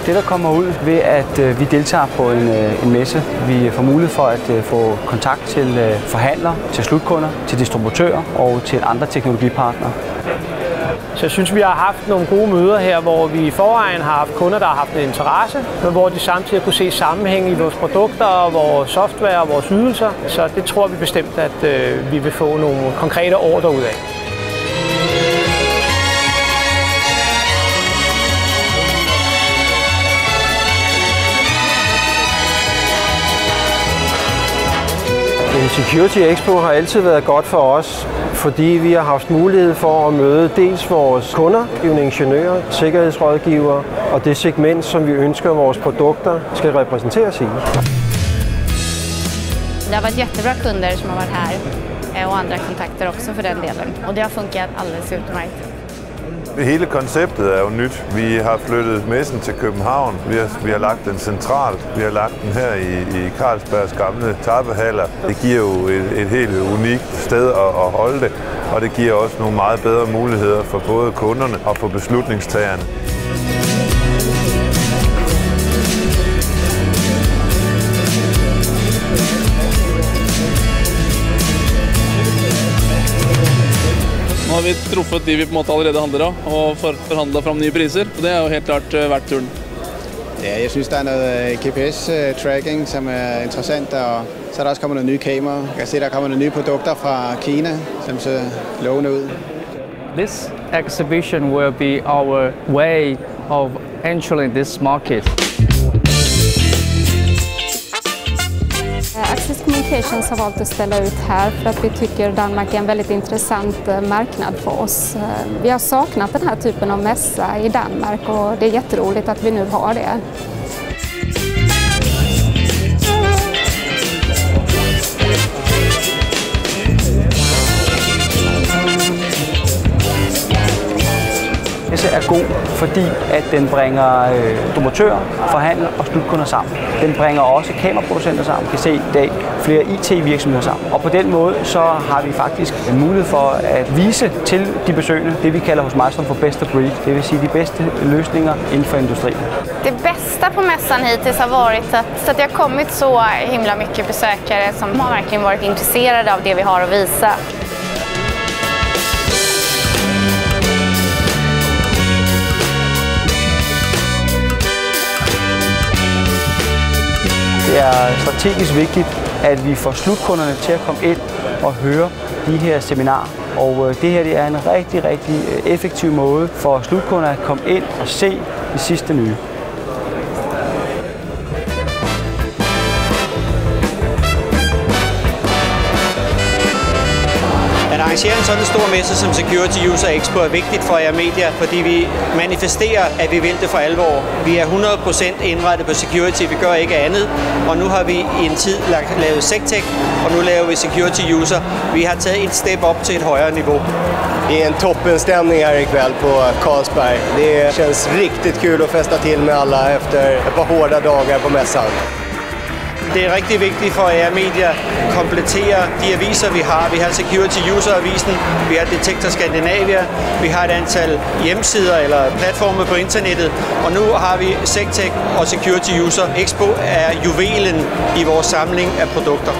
Det, der kommer ud ved, at vi deltager på en messe, vi får mulighed for at få kontakt til forhandlere, til slutkunder, til distributører og til andre teknologipartnere. Så jeg synes, vi har haft nogle gode møder her, hvor vi i forvejen har haft kunder, der har haft en interesse, men hvor de samtidig kunne se sammenhæng i vores produkter, vores software og vores ydelser. Så det tror vi bestemt, at vi vil få nogle konkrete ordrer ud af. Security Expo har altid været godt for os, fordi vi har haft mulighed for at møde dels vores kunder, ingeniører, sikkerhedsrådgivere og det segment, som vi ønsker, vores produkter skal repræsenteres i. Det har varit jättebra kunder som har varit här och andra kontakter också för den delen. Och det har funkat alldeles utmärkt. Hele konceptet er jo nyt. Vi har flyttet messen til København. Vi har lagt den centralt. Vi har lagt den her i Carlsbergs gamle tappehaller. Det giver jo et helt unikt sted at holde det, og det giver også nogle meget bedre muligheder for både kunderne og for beslutningstagerne. Nå har vi truffet de vi på en måte allerede handler av, og forhandlet frem nye priser. Det er jo helt klart verdt turen. Ja, jeg synes, der er noget GPS-tracking, som er interessant, og så er der også kommet nogle nye kameraer. Jeg kan se, der kommer nogle nye produkter fra Kina, som ser lovende ud. This exhibition will be our way of entering this market. Axis Communications har valt att ställa ut här för att vi tycker Danmark är en väldigt intressant marknad för oss. Vi har saknat den här typen av mässa i Danmark och det är jätteroligt att vi nu har det. Messe er god, fordi at den bringer distributører, forhandlere og slutkunder sammen. Den bringer også kameraproducenter sammen. Vi kan se i dag flere IT-virksomheder sammen. Og på den måde så har vi faktisk en mulighed for at vise til de besøgende det, vi kalder hos Milestone for best of breed. Det vil sige de bedste løsninger inden for industrien. Det bästa på mässan hittills har varit att det har kommit så himla mycket besökare som har verkligen varit intresserade av det vi har att visa. Det er strategisk vigtigt, at vi får slutkunderne til at komme ind og høre de her seminarer. Og det her det er en rigtig, rigtig effektiv måde for slutkunder at komme ind og se det sidste nye. At arrangere en sådan stor messe som Security User Expo er vigtigt for Airmedia, fordi vi manifesterer, at vi vil det for alvor. Vi er 100% indrettet på security, vi gør ikke andet. Og nu har vi i en tid lavet SecTech, og nu laver vi Security User. Vi har taget et step op til et højere niveau. Det är en toppensstämning här ikväll på Carlsberg. Det känns riktigt kul att festa till med alla efter ett par hårda dagar på mässan. Det er rigtig vigtigt for Airmedia at komplettere de aviser, vi har. Vi har Security User-avisen, vi har Detektor Scandinavia, vi har et antal hjemmesider eller platforme på internettet, og nu har vi SecTech og Security User. Expo er juvelen i vores samling af produkter.